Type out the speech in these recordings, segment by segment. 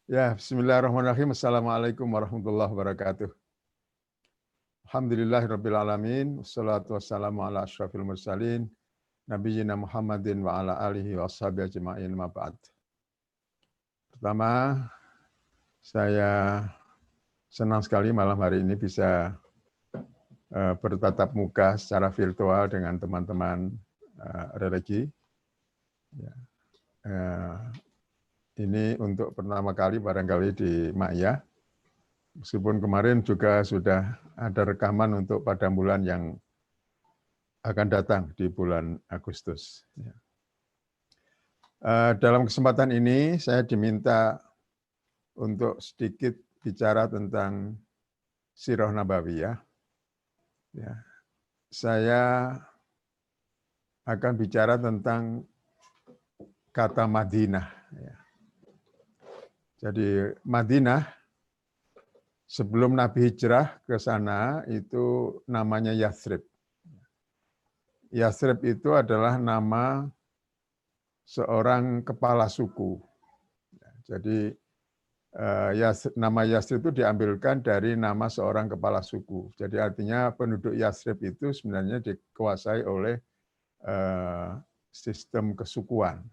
Ya, bismillahirrahmanirrahim. Assalamualaikum warahmatullahi wabarakatuh. Alhamdulillahirabbil alamin, wassalatu wassalamu ala asyrafil mursalin, nabiyina Muhammadin wa ala alihi washabihi ajma'in ma ba'd. Pertama, saya senang sekali malam hari ini bisa bertatap muka secara virtual dengan teman-teman religi. Ya. Ini untuk pertama kali barangkali di Ma'iyah. Meskipun kemarin juga sudah ada rekaman untuk pada bulan yang akan datang di bulan Agustus. Dalam kesempatan ini saya diminta untuk sedikit bicara tentang Sirah Nabawiyah. Ya. Saya akan bicara tentang kata Madinah. Ya. Jadi Madinah sebelum Nabi hijrah ke sana itu namanya Yathrib. Yathrib itu adalah nama seorang kepala suku. Jadi nama Yathrib itu diambilkan dari nama seorang kepala suku. Jadi artinya penduduk Yathrib itu sebenarnya dikuasai oleh sistem kesukuan.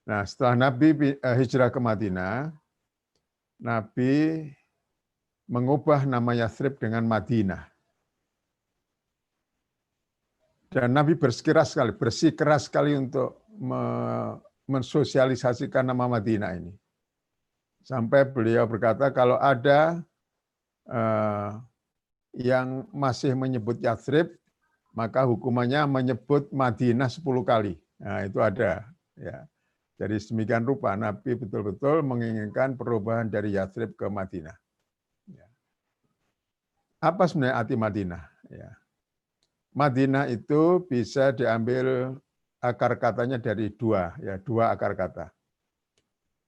Nah, setelah Nabi hijrah ke Madinah, Nabi mengubah nama Yathrib dengan Madinah. Dan Nabi bersikeras sekali untuk mensosialisasikan nama Madinah ini. Sampai beliau berkata, kalau ada yang masih menyebut Yathrib, maka hukumannya menyebut Madinah 10 kali. Nah, itu ada. Ya. Jadi sedemikian rupa Nabi betul-betul menginginkan perubahan dari Yathrib ke Madinah. Ya. Apa sebenarnya arti Madinah? Ya. Madinah itu bisa diambil akar katanya dari dua akar kata.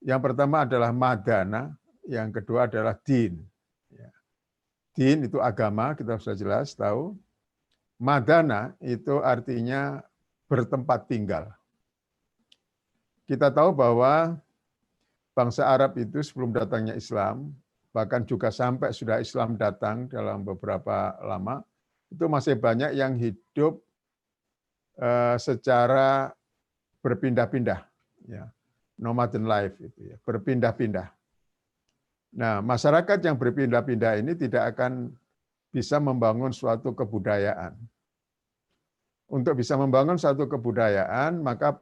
Yang pertama adalah madana, yang kedua adalah din. Din itu agama, kita sudah jelas tahu. Madana itu artinya bertempat tinggal. Kita tahu bahwa bangsa Arab itu sebelum datangnya Islam, bahkan juga sampai sudah Islam datang dalam beberapa lama, itu masih banyak yang hidup secara berpindah-pindah, ya, nomaden life itu ya, berpindah-pindah. Nah, masyarakat yang berpindah-pindah ini tidak akan bisa membangun suatu kebudayaan. Untuk bisa membangun suatu kebudayaan, maka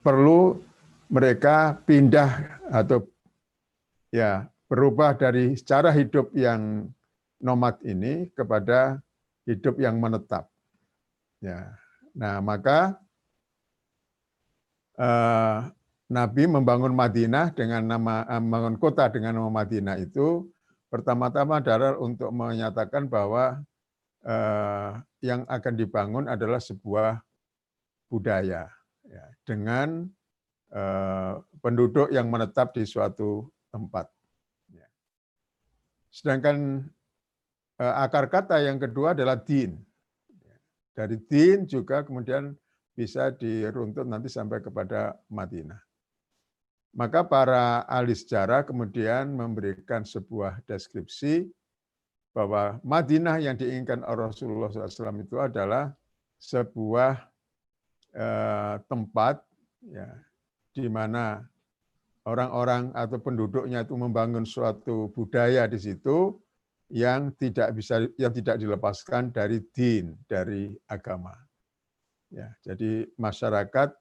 perlu mereka pindah atau ya berubah dari cara hidup yang nomad ini kepada hidup yang menetap. Ya. Nah, maka Nabi membangun Madinah dengan membangun kota dengan nama Madinah itu pertama-tama adalah untuk menyatakan bahwa yang akan dibangun adalah sebuah budaya ya, dengan penduduk yang menetap di suatu tempat. Ya. Sedangkan akar kata yang kedua adalah din. Dari din juga kemudian bisa diruntut nanti sampai kepada Madinah. Maka para ahli sejarah kemudian memberikan sebuah deskripsi bahwa Madinah yang diinginkan Rasulullah SAW itu adalah sebuah tempat ya, di mana orang-orang atau penduduknya itu membangun suatu budaya di situ yang tidak dilepaskan dari din, dari agama. Ya, jadi masyarakat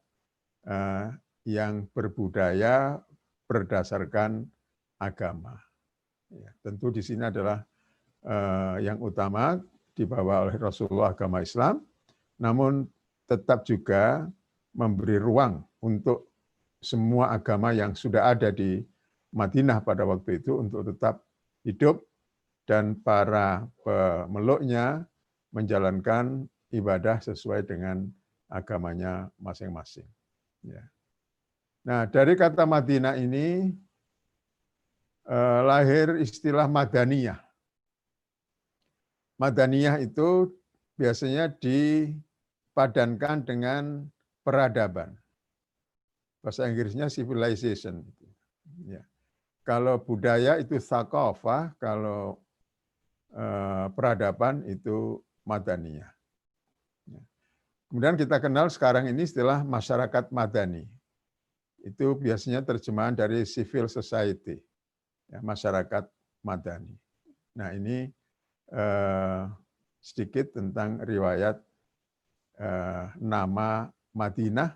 yang berbudaya berdasarkan agama. Ya, tentu di sini adalah yang utama dibawa oleh Rasulullah agama Islam, namun tetap juga memberi ruang untuk semua agama yang sudah ada di Madinah pada waktu itu untuk tetap hidup dan para pemeluknya menjalankan ibadah sesuai dengan agamanya masing-masing. Ya. Nah, dari kata Madinah ini lahir istilah Madaniyah. Madaniyah itu biasanya dipadankan dengan peradaban. Bahasa Inggrisnya civilization. Kalau budaya itu tsaqafah, kalau peradaban itu madaniyah. Kemudian kita kenal sekarang ini istilah masyarakat madani. Itu biasanya terjemahan dari civil society, ya, masyarakat madani. Nah ini sedikit tentang riwayat nama Madinah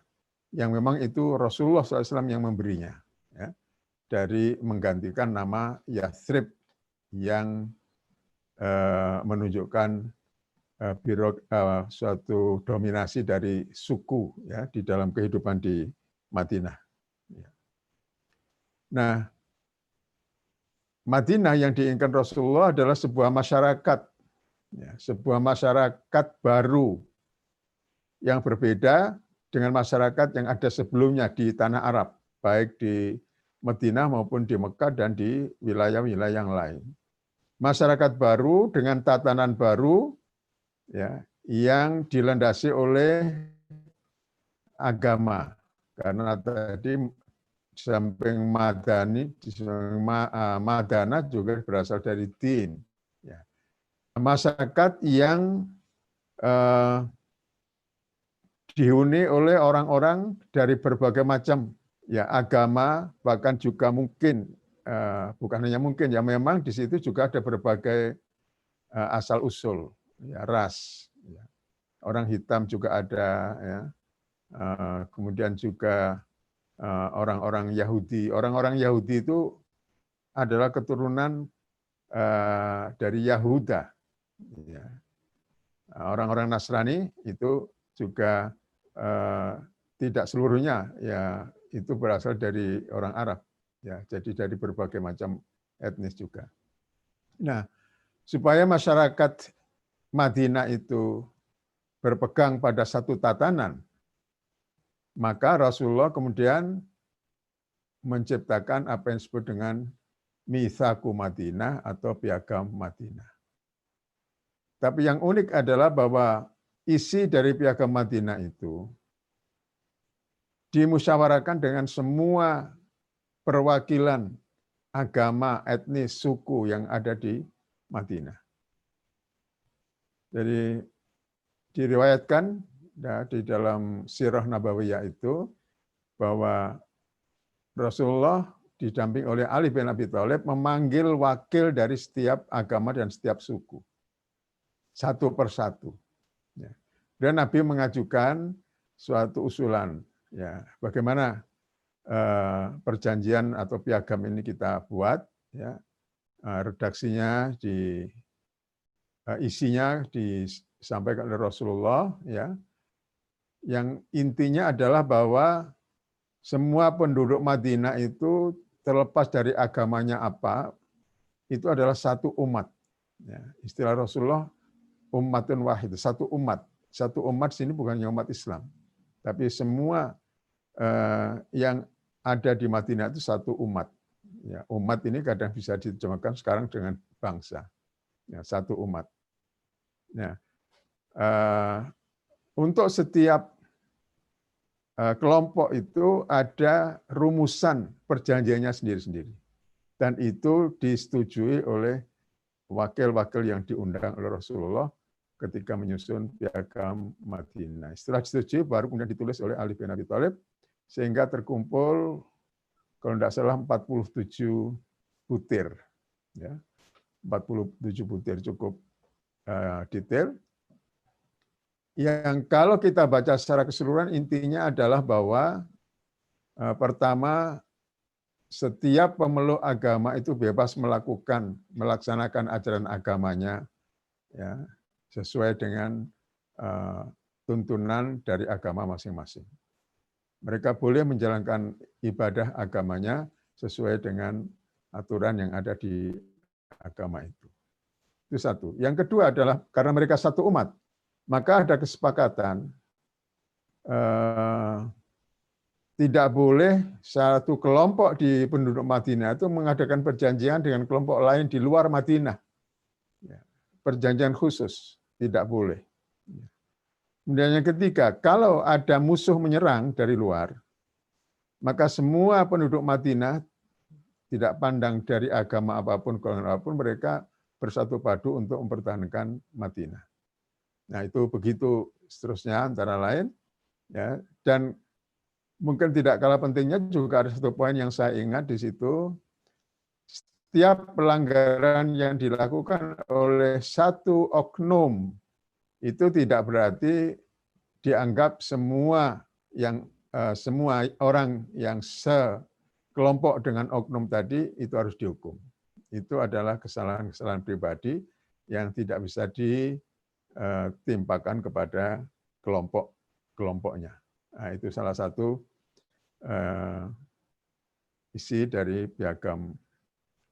yang memang itu Rasulullah SAW yang memberinya, ya, dari menggantikan nama Yathrib yang menunjukkan suatu dominasi dari suku, ya, di dalam kehidupan di Madinah. Nah, Madinah yang diinginkan Rasulullah adalah sebuah masyarakat, ya, sebuah masyarakat baru yang berbeda dengan masyarakat yang ada sebelumnya di tanah Arab, baik di Madinah maupun di Mekah dan di wilayah-wilayah yang lain. Masyarakat baru dengan tatanan baru, ya, yang dilandasi oleh agama. Karena tadi samping madani, madana juga berasal dari din. Ya. Masyarakat yang dihuni oleh orang-orang dari berbagai macam, ya, agama, bahkan juga mungkin bukan hanya mungkin, ya, memang di situ juga ada berbagai asal usul, ya, ras, ya. Orang hitam juga ada, ya. Kemudian juga orang-orang Yahudi. Orang-orang Yahudi itu adalah keturunan dari Yahuda. Ya. Orang-orang Nasrani itu juga tidak seluruhnya, ya, itu berasal dari orang Arab, ya, jadi dari berbagai macam etnis juga. Nah, supaya masyarakat Madinah itu berpegang pada satu tatanan, maka Rasulullah kemudian menciptakan apa yang disebut dengan Mitsaku Madinah atau Piagam Madinah. Tapi yang unik adalah bahwa isi dari Piagam Madinah itu dimusyawarahkan dengan semua perwakilan agama, etnis, suku yang ada di Madinah. Jadi diriwayatkan, ya, di dalam Sirah Nabawiyah itu bahwa Rasulullah didamping oleh Ali bin Abi Thalib memanggil wakil dari setiap agama dan setiap suku, satu persatu. Dan Nabi mengajukan suatu usulan, ya, bagaimana perjanjian atau piagam ini kita buat, ya, redaksinya isinya disampaikan oleh Rasulullah, ya, yang intinya adalah bahwa semua penduduk Madinah itu terlepas dari agamanya apa, itu adalah satu umat. Ya, istilah Rasulullah ummatun wahid, satu umat. Satu umat sini bukannya umat Islam, tapi semua yang ada di Madinah itu satu umat. Ya, umat ini kadang bisa diterjemahkan sekarang dengan bangsa. Ya, satu umat. Nah, untuk setiap kelompok itu ada rumusan perjanjiannya sendiri-sendiri. Dan itu disetujui oleh wakil-wakil yang diundang oleh Rasulullah ketika menyusun Piagam Madinah. Setelah disetujui, baru kemudian ditulis oleh Ali bin Abi Thalib, sehingga terkumpul, kalau tidak salah, 47 butir. Ya, 47 butir cukup detail. Yang kalau kita baca secara keseluruhan, intinya adalah bahwa pertama, setiap pemeluk agama itu bebas melaksanakan ajaran agamanya, ya, sesuai dengan tuntunan dari agama masing-masing. Mereka boleh menjalankan ibadah agamanya sesuai dengan aturan yang ada di agama itu. Itu satu. Yang kedua adalah karena mereka satu umat, maka ada kesepakatan tidak boleh satu kelompok di penduduk Madinah itu mengadakan perjanjian dengan kelompok lain di luar Madinah. Perjanjian khusus, tidak boleh. Kemudian yang ketiga, kalau ada musuh menyerang dari luar, maka semua penduduk Madinah tidak pandang dari agama apapun, golongan apapun, mereka bersatu padu untuk mempertahankan Madinah. Nah, itu begitu seterusnya antara lain, ya. Dan mungkin tidak kalah pentingnya juga ada satu poin yang saya ingat di situ. Setiap pelanggaran yang dilakukan oleh satu oknum itu tidak berarti dianggap semua orang yang sekelompok dengan oknum tadi itu harus dihukum. Itu adalah kesalahan-kesalahan pribadi yang tidak bisa ditimpakan kepada kelompoknya. Nah, itu salah satu isi dari Piagam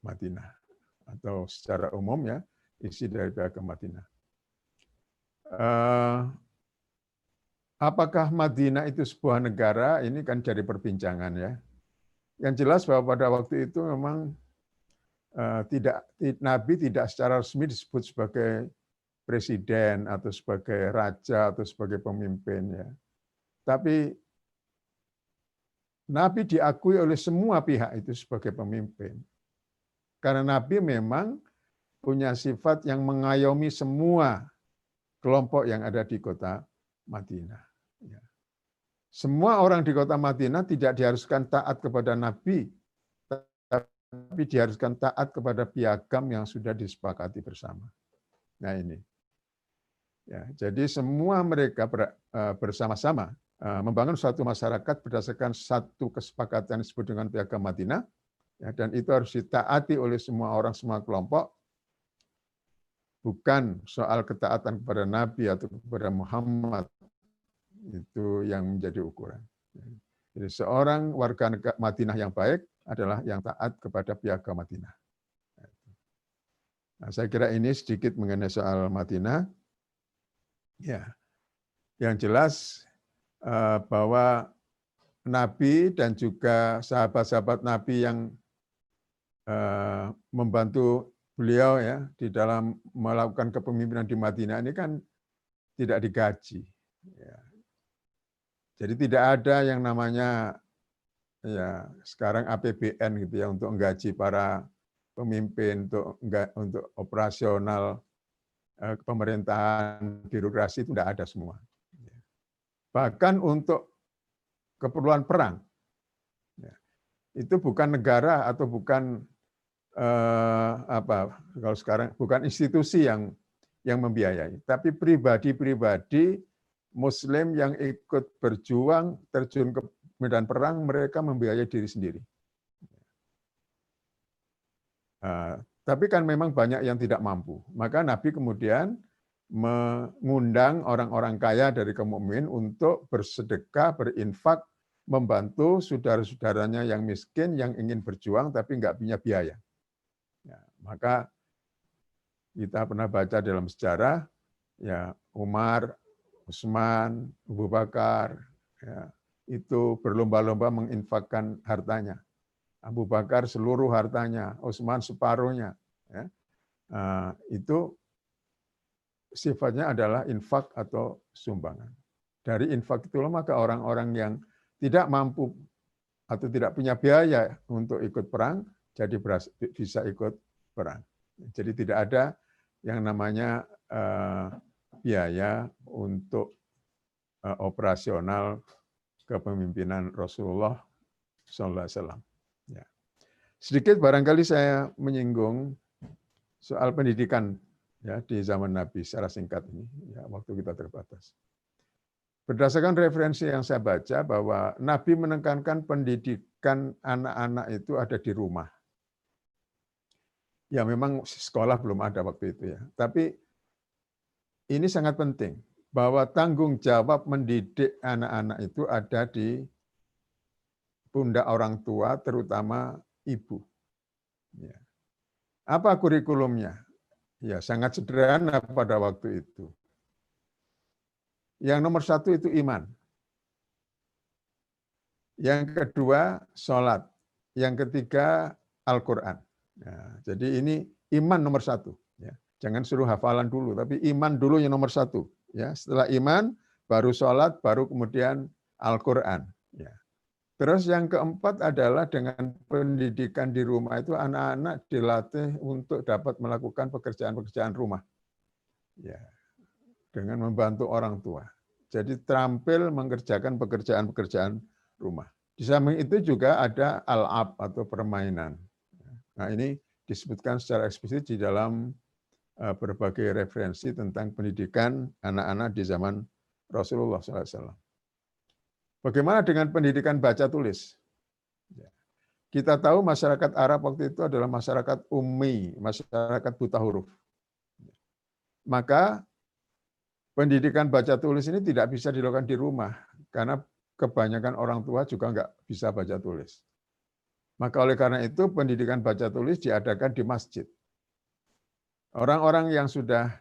Madinah, atau secara umum ya, isi dari Piagam Madinah. Apakah Madinah itu sebuah negara? Ini kan jadi perbincangan ya. Yang jelas bahwa pada waktu itu memang Nabi tidak secara resmi disebut sebagai presiden atau sebagai raja atau sebagai pemimpin ya. Tapi Nabi diakui oleh semua pihak itu sebagai pemimpin. Karena Nabi memang punya sifat yang mengayomi semua kelompok yang ada di kota Madinah. Ya. Semua orang di kota Madinah tidak diharuskan taat kepada Nabi, tapi diharuskan taat kepada piagam yang sudah disepakati bersama. Nah ini. Ya, jadi semua mereka bersama-sama membangun suatu masyarakat berdasarkan satu kesepakatan yang disebut dengan Piagam Madinah, ya, dan itu harus ditaati oleh semua orang, semua kelompok, bukan soal ketaatan kepada Nabi atau kepada Muhammad, itu yang menjadi ukuran. Jadi seorang warga negara Madinah yang baik adalah yang taat kepada Piagam Madinah. Nah, saya kira ini sedikit mengenai soal Madinah. Ya, yang jelas bahwa Nabi dan juga sahabat-sahabat Nabi yang membantu beliau ya di dalam melakukan kepemimpinan di Madinah ini kan tidak digaji. Ya. Jadi tidak ada yang namanya ya sekarang APBN gitu ya untuk menggaji para pemimpin, untuk operasional pemerintahan, birokrasi itu tidak ada semua. Bahkan untuk keperluan perang, itu bukan negara atau bukan kalau sekarang bukan institusi yang membiayai, tapi pribadi-pribadi Muslim yang ikut berjuang terjun ke medan perang, mereka membiayai diri sendiri. Tapi kan memang banyak yang tidak mampu. Maka Nabi kemudian mengundang orang-orang kaya dari kaum mukmin untuk bersedekah, berinfak, membantu saudara-saudaranya yang miskin, yang ingin berjuang tapi nggak punya biaya. Ya, maka kita pernah baca dalam sejarah, ya Umar, Utsman, Abu Bakar, ya, itu berlomba-lomba menginfakkan hartanya. Abu Bakar seluruh hartanya, Utsman separuhnya. Ya. Itu sifatnya adalah infak atau sumbangan. Dari infak itulah maka orang-orang yang tidak mampu atau tidak punya biaya untuk ikut perang, jadi bisa ikut perang. Jadi tidak ada yang namanya biaya untuk operasional kepemimpinan Rasulullah SAW. Ya. Sedikit barangkali saya menyinggung soal pendidikan ya di zaman Nabi secara singkat ini, ya, waktu kita terbatas. Berdasarkan referensi yang saya baca bahwa Nabi menekankan pendidikan anak-anak itu ada di rumah. Ya memang sekolah belum ada waktu itu ya, tapi ini sangat penting bahwa tanggung jawab mendidik anak-anak itu ada di pundak orang tua, terutama ibu. Ya. Apa kurikulumnya? Ya sangat sederhana pada waktu itu. Yang nomor satu itu iman. Yang kedua sholat. Yang ketiga Al-Quran. Ya, jadi ini iman nomor satu. Ya. Jangan suruh hafalan dulu, tapi iman dulu yang nomor satu. Ya. Setelah iman, baru sholat, baru kemudian Al-Quran. Ya. Terus yang keempat adalah dengan pendidikan di rumah itu anak-anak dilatih untuk dapat melakukan pekerjaan-pekerjaan rumah. Ya, dengan membantu orang tua. Jadi terampil mengerjakan pekerjaan-pekerjaan rumah. Di samping itu juga ada al-ab atau permainan. Nah, ini disebutkan secara eksplisit di dalam berbagai referensi tentang pendidikan anak-anak di zaman Rasulullah SAW. Bagaimana dengan pendidikan baca tulis? Kita tahu masyarakat Arab waktu itu adalah masyarakat ummi, masyarakat buta huruf. Maka pendidikan baca tulis ini tidak bisa dilakukan di rumah, karena kebanyakan orang tua juga nggak bisa baca tulis. Maka oleh karena itu pendidikan baca tulis diadakan di masjid. Orang-orang yang sudah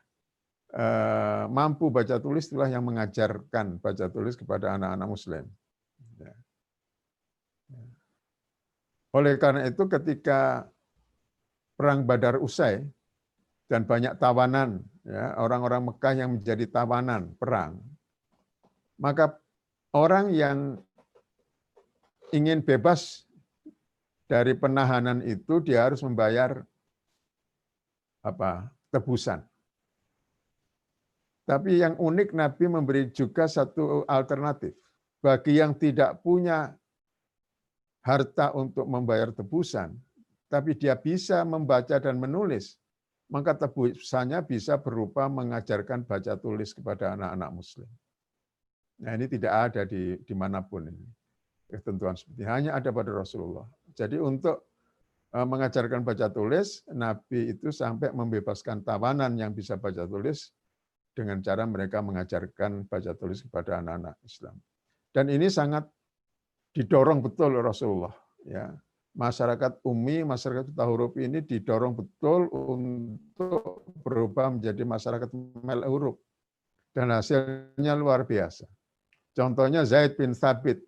mampu baca tulis itulah yang mengajarkan baca tulis kepada anak-anak Muslim. Oleh karena itu ketika Perang Badar usai dan banyak tawanan, ya, orang-orang Mekah yang menjadi tawanan perang, maka orang yang ingin bebas dari penahanan itu dia harus membayar tebusan. Tapi yang unik Nabi memberi juga satu alternatif. Bagi yang tidak punya harta untuk membayar tebusan, tapi dia bisa membaca dan menulis, maka tebusannya bisa berupa mengajarkan baca tulis kepada anak-anak Muslim. Nah, ini tidak ada dimanapun ini. Ketentuan seperti hanya ada pada Rasulullah. Jadi untuk mengajarkan baca tulis, Nabi itu sampai membebaskan tawanan yang bisa baca tulis dengan cara mereka mengajarkan baca tulis kepada anak-anak Islam. Dan ini sangat didorong betul oleh Rasulullah. Ya. Masyarakat ummi, masyarakat buta huruf ini didorong betul untuk berubah menjadi masyarakat melek huruf. Dan hasilnya luar biasa. Contohnya Zaid bin Thabit,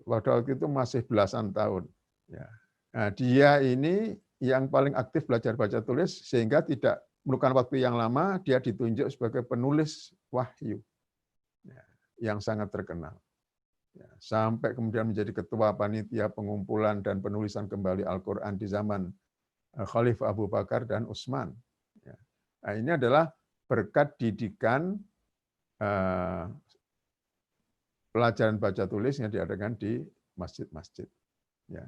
waktu itu masih belasan tahun. Ya. Nah, dia ini yang paling aktif belajar baca tulis sehingga tidak memerlukan waktu yang lama, dia ditunjuk sebagai penulis wahyu yang sangat terkenal. Sampai kemudian menjadi ketua panitia pengumpulan dan penulisan kembali Al-Quran di zaman Khalifah Abu Bakar dan Utsman. Nah, ini adalah berkat didikan pelajaran baca tulis yang diadakan di masjid-masjid. Ya.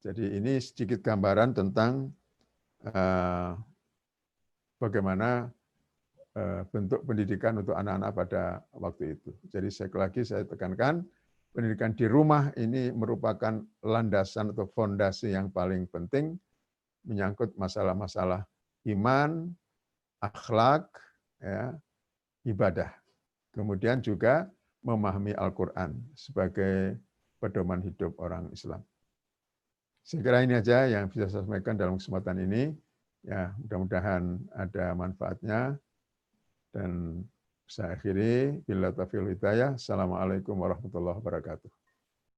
Jadi ini sedikit gambaran tentang bagaimana bentuk pendidikan untuk anak-anak pada waktu itu. Jadi sekali lagi saya tekankan, pendidikan di rumah ini merupakan landasan atau fondasi yang paling penting menyangkut masalah-masalah iman, akhlak, ya, ibadah. Kemudian juga memahami Al-Quran sebagai pedoman hidup orang Islam. Saya kira ini aja yang bisa saya sampaikan dalam kesempatan ini. Ya, mudah-mudahan ada manfaatnya. Dan saya akhiri, bila taufiq wal hidayah. Assalamualaikum warahmatullahi wabarakatuh.